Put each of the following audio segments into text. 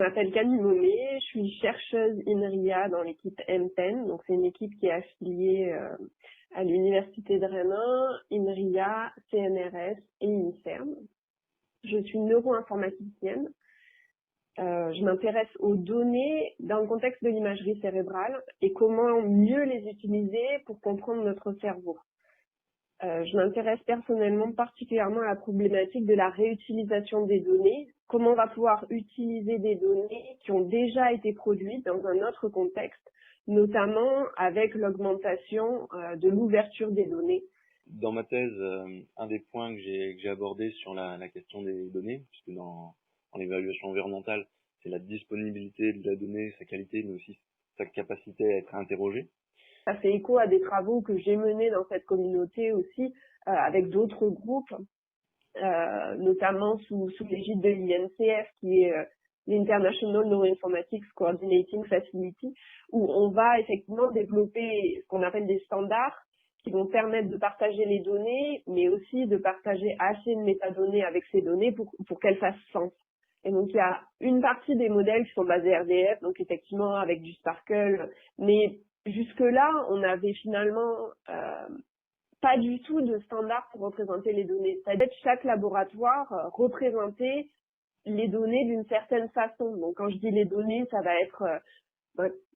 Je m'appelle Camille Momé, je suis chercheuse INRIA dans l'équipe MPEN, donc c'est une équipe qui est affiliée à l'Université de Rennes, INRIA, CNRS et INSERM. Je suis neuroinformaticienne. Je m'intéresse aux données dans le contexte de l'imagerie cérébrale et comment mieux les utiliser pour comprendre notre cerveau. Je m'intéresse personnellement particulièrement à la problématique de la réutilisation des données, comment on va pouvoir utiliser des données qui ont déjà été produites dans un autre contexte, notamment avec l'augmentation de l'ouverture des données. Dans ma thèse, un des points que j'ai abordé sur la question des données, puisque dans l'évaluation environnementale, c'est la disponibilité de la donnée, sa qualité, mais aussi sa capacité à être interrogée. Ça fait écho à des travaux que j'ai menés dans cette communauté aussi, avec d'autres groupes, notamment sous l'égide de l'INCF, qui est l'International Neuroinformatics Coordinating Facility, où on va effectivement développer ce qu'on appelle des standards qui vont permettre de partager les données, mais aussi de partager assez de métadonnées avec ces données pour qu'elles fassent sens. Et donc, il y a une partie des modèles qui sont basés RDF, donc effectivement avec du Sparkle, mais jusque-là, on n'avait finalement pas du tout de standard pour représenter les données. C'est-à-dire que chaque laboratoire représentait les données d'une certaine façon. Donc, quand je dis les données, ça va être,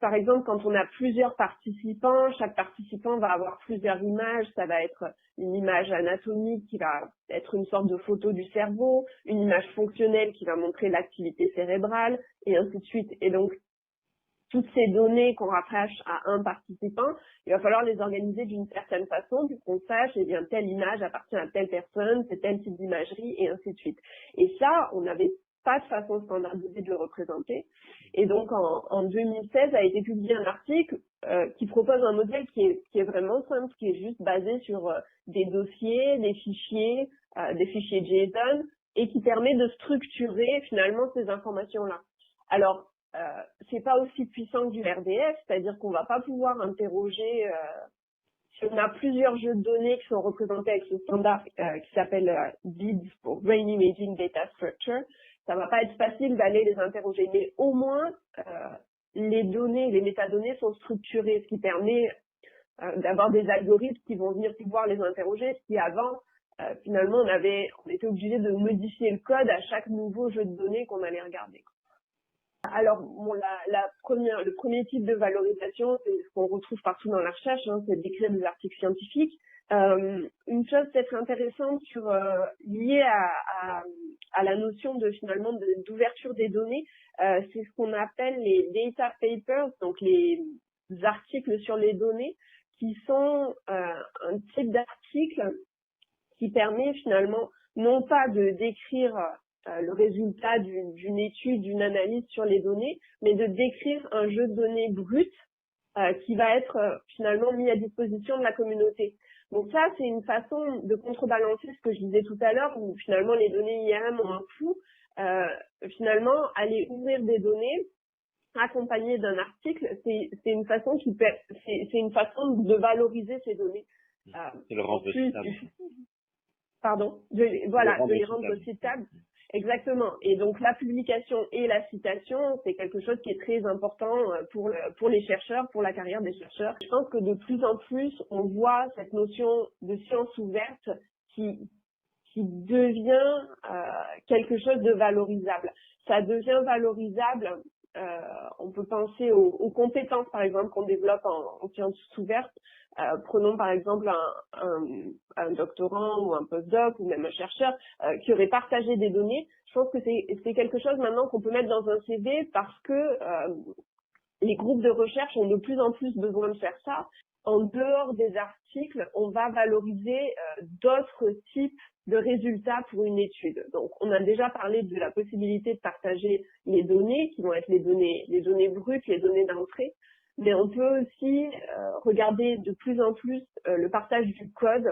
par exemple, quand on a plusieurs participants, chaque participant va avoir plusieurs images. Ça va être une image anatomique qui va être une sorte de photo du cerveau, une image fonctionnelle qui va montrer l'activité cérébrale, et ainsi de suite. Et donc, toutes ces données qu'on rattache à un participant, il va falloir les organiser d'une certaine façon pour qu'on sache, eh bien, telle image appartient à telle personne, c'est tel type d'imagerie, et ainsi de suite. Et ça, on n'avait pas de façon standardisée de le représenter. Et donc, en 2016, a été publié un article qui propose un modèle qui est vraiment simple, qui est juste basé sur des dossiers, des fichiers JSON, et qui permet de structurer finalement ces informations-là. Alors, c'est pas aussi puissant que du RDF, c'est-à-dire qu'on va pas pouvoir interroger si on a plusieurs jeux de données qui sont représentés avec ce standard qui s'appelle BIDS pour Brain Imaging Data Structure, ça va pas être facile d'aller les interroger, mais au moins les données, les métadonnées sont structurées, ce qui permet d'avoir des algorithmes qui vont venir pouvoir les interroger, ce qui avant finalement on était obligé de modifier le code à chaque nouveau jeu de données qu'on allait regarder. Alors, bon, le premier type de valorisation, c'est ce qu'on retrouve partout dans la recherche, hein, c'est d'écrire des articles scientifiques. Une chose peut-être intéressante liée à la notion finalement d'ouverture des données, c'est ce qu'on appelle les data papers, donc les articles sur les données, qui sont un type d'article qui permet finalement non pas de décrire le résultat d'une étude, d'une analyse sur les données, mais de décrire un jeu de données brut qui va être finalement mis à disposition de la communauté. Donc ça, c'est une façon de contrebalancer ce que je disais tout à l'heure, où finalement les données IRM ont un coût. Finalement, aller ouvrir des données accompagnées d'un article, c'est une façon une façon de valoriser ces données. C'est le rendre citable. Pardon, de les rendre citables. Exactement. Et donc la publication et la citation, c'est quelque chose qui est très important pour les chercheurs, pour la carrière des chercheurs. Je pense que de plus en plus, on voit cette notion de science ouverte qui devient quelque chose de valorisable. Ça devient valorisable. On peut penser aux compétences, par exemple, qu'on développe en sciences ouvertes. Prenons par exemple un doctorant ou un postdoc ou même un chercheur qui aurait partagé des données. Je pense que c'est quelque chose maintenant qu'on peut mettre dans un CV parce que les groupes de recherche ont de plus en plus besoin de faire ça. En dehors des articles, on va valoriser d'autres types de résultats pour une étude. Donc, on a déjà parlé de la possibilité de partager les données, qui vont être les données brutes, les données d'entrée, mais on peut aussi regarder de plus en plus le partage du code.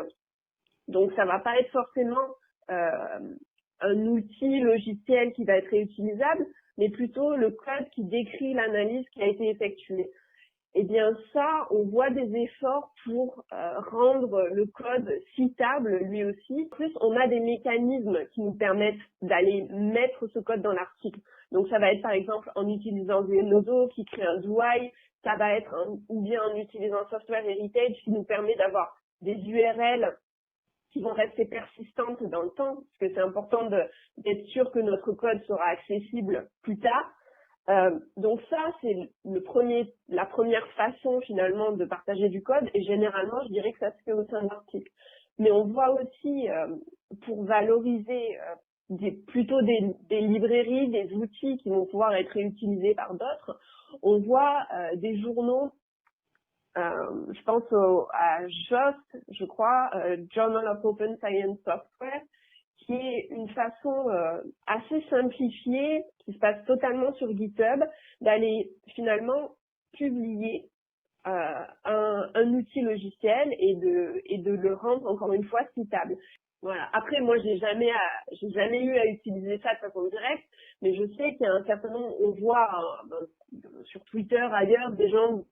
Donc, ça va pas être forcément un outil logiciel qui va être réutilisable, mais plutôt le code qui décrit l'analyse qui a été effectuée. Eh bien ça, on voit des efforts pour rendre le code citable lui aussi. En plus, on a des mécanismes qui nous permettent d'aller mettre ce code dans l'article. Donc ça va être par exemple en utilisant du Nodo qui crée un DOI, ça va être ou bien en utilisant Software Heritage qui nous permet d'avoir des URL qui vont rester persistantes dans le temps, parce que c'est important d'être sûr que notre code sera accessible plus tard. Donc ça, c'est la première façon finalement de partager du code, et généralement, je dirais que ça se fait au sein de l'article. Mais on voit aussi, pour valoriser plutôt des librairies, des outils qui vont pouvoir être réutilisés par d'autres, on voit des journaux. Je pense à JOST, je crois, Journal of Open Science Software, qui est une façon assez simplifiée, qui se passe totalement sur GitHub, d'aller finalement publier un outil logiciel et de le rendre encore une fois citable. Voilà. Après, moi, j'ai jamais eu à utiliser ça de façon directe, mais je sais qu'il y a un certain nombre, on voit sur Twitter, ailleurs, des gens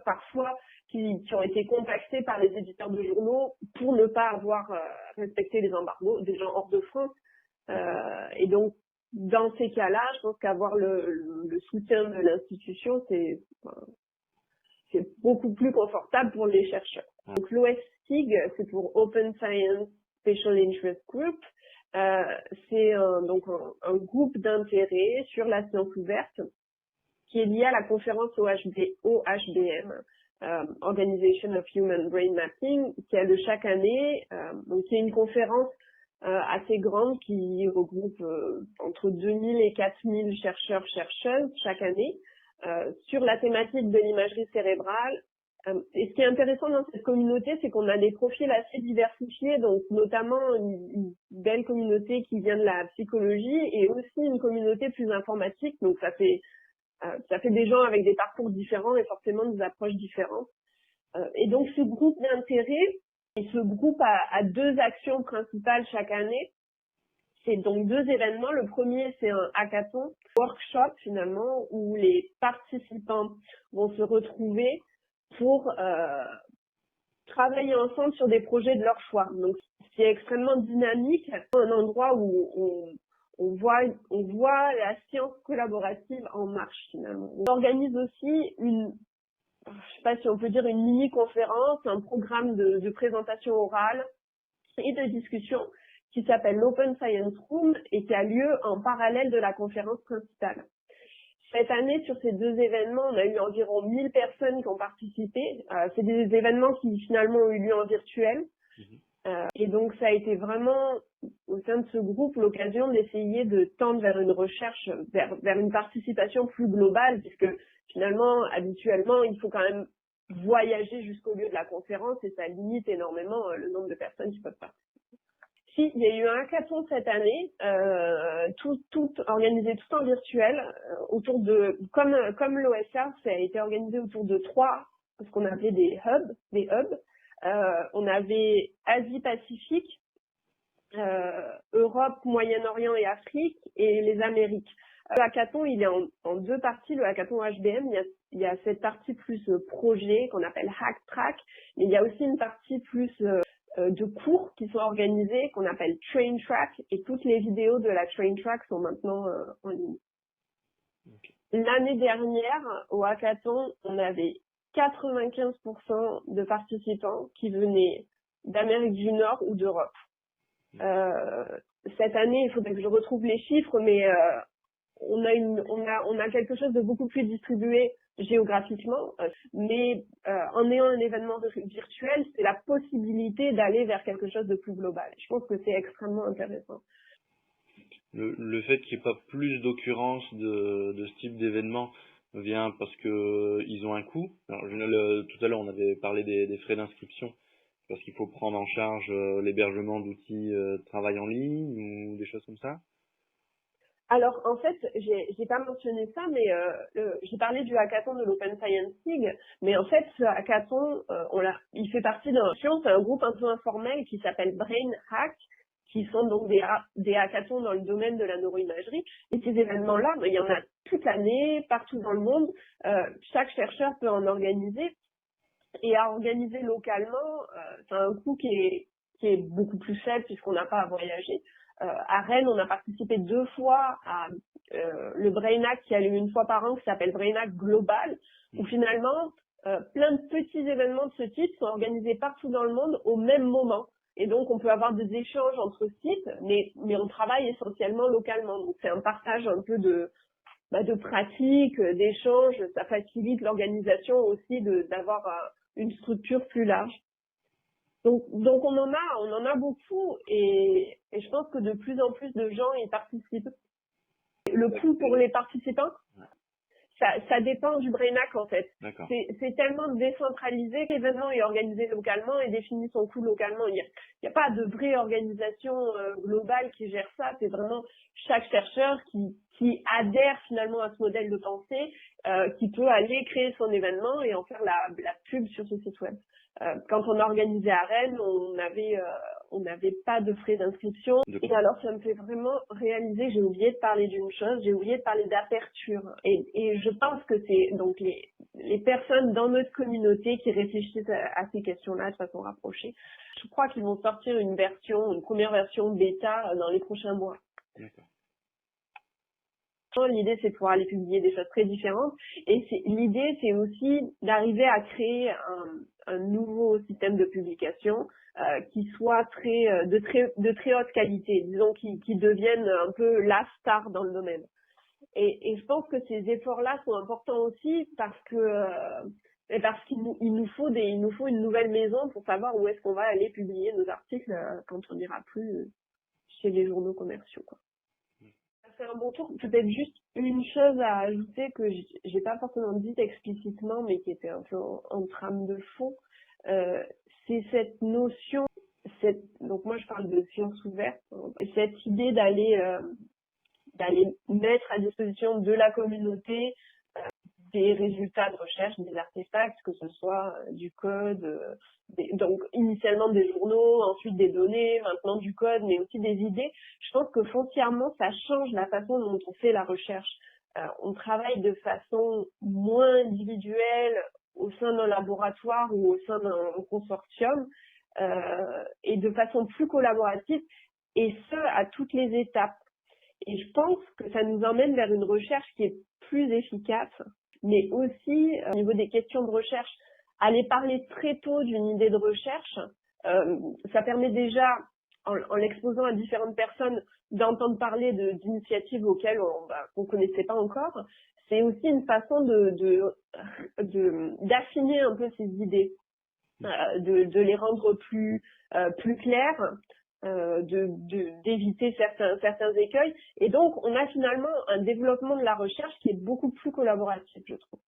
parfois qui ont été contactés par les éditeurs de journaux pour ne pas avoir respecté les embargos, des gens hors de France. Et donc, dans ces cas-là, je pense qu'avoir le soutien de l'institution, c'est beaucoup plus confortable pour les chercheurs. Donc, l'OSCIG, c'est pour Open Science Special Interest Group. C'est donc un groupe d'intérêt sur la science ouverte qui est lié à la conférence OHBM, Organization of Human Brain Mapping, qui a lieu chaque année. Donc, c'est une conférence assez grande qui regroupe entre 2000 et 4000 chercheurs-chercheuses chaque année sur la thématique de l'imagerie cérébrale. Et ce qui est intéressant dans cette communauté, c'est qu'on a des profils assez diversifiés, donc notamment une belle communauté qui vient de la psychologie et aussi une communauté plus informatique. Donc ça fait des gens avec des parcours différents et forcément des approches différentes. Et donc ce groupe d'intérêt, et ce groupe a deux actions principales chaque année. C'est donc deux événements. Le premier, c'est un hackathon, workshop finalement, où les participants vont se retrouver pour travailler ensemble sur des projets de leur choix. Donc c'est extrêmement dynamique, un endroit où on voit la science collaborative en marche finalement. On organise aussi je sais pas si on peut dire une mini-conférence, un programme de présentation orale et de discussion qui s'appelle l'Open Science Room et qui a lieu en parallèle de la conférence principale. Cette année, sur ces deux événements, on a eu environ 1000 personnes qui ont participé. C'est des événements qui finalement ont eu lieu en virtuel. Et donc, ça a été vraiment, au sein de ce groupe, l'occasion d'essayer de tendre vers une recherche, vers une participation plus globale, puisque finalement, habituellement, il faut quand même voyager jusqu'au lieu de la conférence et ça limite énormément le nombre de personnes qui peuvent participer. Si, il y a eu un hackathon cette année, organisé tout en virtuel, autour de, comme l'OSR, ça a été organisé autour de ce qu'on appelait des hubs. On avait Asie-Pacifique, Europe, Moyen-Orient et Afrique, et les Amériques. Le hackathon, il est en deux parties. Le hackathon HBM, il y a cette partie plus projet qu'on appelle Hack Track, mais il y a aussi une partie plus de cours qui sont organisés qu'on appelle Train Track, et toutes les vidéos de la Train Track sont maintenant en ligne. Okay. L'année dernière, au hackathon, on avait 95% de participants qui venaient d'Amérique du Nord ou d'Europe. Cette année, il faudrait que je retrouve les chiffres, mais on a quelque chose de beaucoup plus distribué géographiquement, mais en ayant un événement virtuel, c'est la possibilité d'aller vers quelque chose de plus global. Je pense que c'est extrêmement intéressant. Le fait qu'il n'y ait pas plus d'occurrences de ce type d'événement vient parce que ils ont un coût. Alors, tout à l'heure, on avait parlé des frais d'inscription, parce qu'il faut prendre en charge l'hébergement d'outils de travail en ligne ou des choses comme ça. Alors, en fait, j'ai pas mentionné ça, mais j'ai parlé du hackathon de l'Open Science SIG, mais en fait, ce hackathon, il fait partie c'est un groupe un peu informel qui s'appelle Brain Hack, qui sont donc des hackathons dans le domaine de la neuroimagerie. Et ces événements-là, il y en a toute l'année, partout dans le monde. Chaque chercheur peut en organiser. Et à organiser localement, c'est un coût qui est beaucoup plus faible puisqu'on n'a pas à voyager. À Rennes, on a participé 2 fois à le Brainac qui a lieu une fois par an, qui s'appelle Brainac Global, où finalement, plein de petits événements de ce type sont organisés partout dans le monde au même moment. Et donc, on peut avoir des échanges entre sites, mais on travaille essentiellement localement. Donc, c'est un partage un peu de pratiques, d'échanges. Ça facilite l'organisation aussi d'avoir une structure plus large. Donc on en a beaucoup et je pense que de plus en plus de gens y participent. Le coût pour les participants, ça dépend du Brainac en fait. C'est tellement décentralisé que l'événement est organisé localement et définit son coût localement. Il y a pas de vraie organisation globale qui gère ça. C'est vraiment chaque chercheur qui adhère finalement à ce modèle de pensée, qui peut aller créer son événement et en faire la pub sur ce site web. Quand on a organisé à Rennes, on n'avait pas de frais d'inscription. Et alors, ça me fait vraiment réaliser, j'ai oublié de parler d'une chose, j'ai oublié de parler d'aperture. Et je pense que c'est donc les personnes dans notre communauté qui réfléchissent à ces questions-là de façon rapprochée. Je crois qu'ils vont sortir une première version bêta dans les prochains mois. D'accord. L'idée, c'est de pouvoir aller publier des choses très différentes. Et l'idée, c'est aussi d'arriver à créer un nouveau système de publication qui soit de très haute qualité, disons, qui devienne un peu la star dans le domaine. Et je pense que ces efforts-là sont importants aussi parce qu'il nous faut une nouvelle maison pour savoir où est-ce qu'on va aller publier nos articles quand on n'ira plus chez les journaux commerciaux, quoi. C'est un bon tour. Peut-être juste une chose à ajouter que j'ai pas forcément dit explicitement, mais qui était un peu en trame de fond. C'est cette notion, donc moi je parle de science ouverte, cette idée d'aller mettre à disposition de la communauté des résultats de recherche, des artefacts, que ce soit du code, donc initialement des journaux, ensuite des données, maintenant du code, mais aussi des idées. Je pense que foncièrement, ça change la façon dont on fait la recherche. On travaille de façon moins individuelle au sein d'un laboratoire ou au sein d'un consortium et de façon plus collaborative, et ce, à toutes les étapes. Et je pense que ça nous emmène vers une recherche qui est plus efficace, mais aussi au niveau des questions de recherche, aller parler très tôt d'une idée de recherche, ça permet déjà, en l'exposant à différentes personnes, d'entendre parler d'initiatives auxquelles on connaissait pas encore. C'est aussi une façon d'affiner un peu ces idées, de les rendre plus claires, d'éviter certains écueils. Et donc, on a finalement un développement de la recherche qui est beaucoup plus collaboratif, je trouve.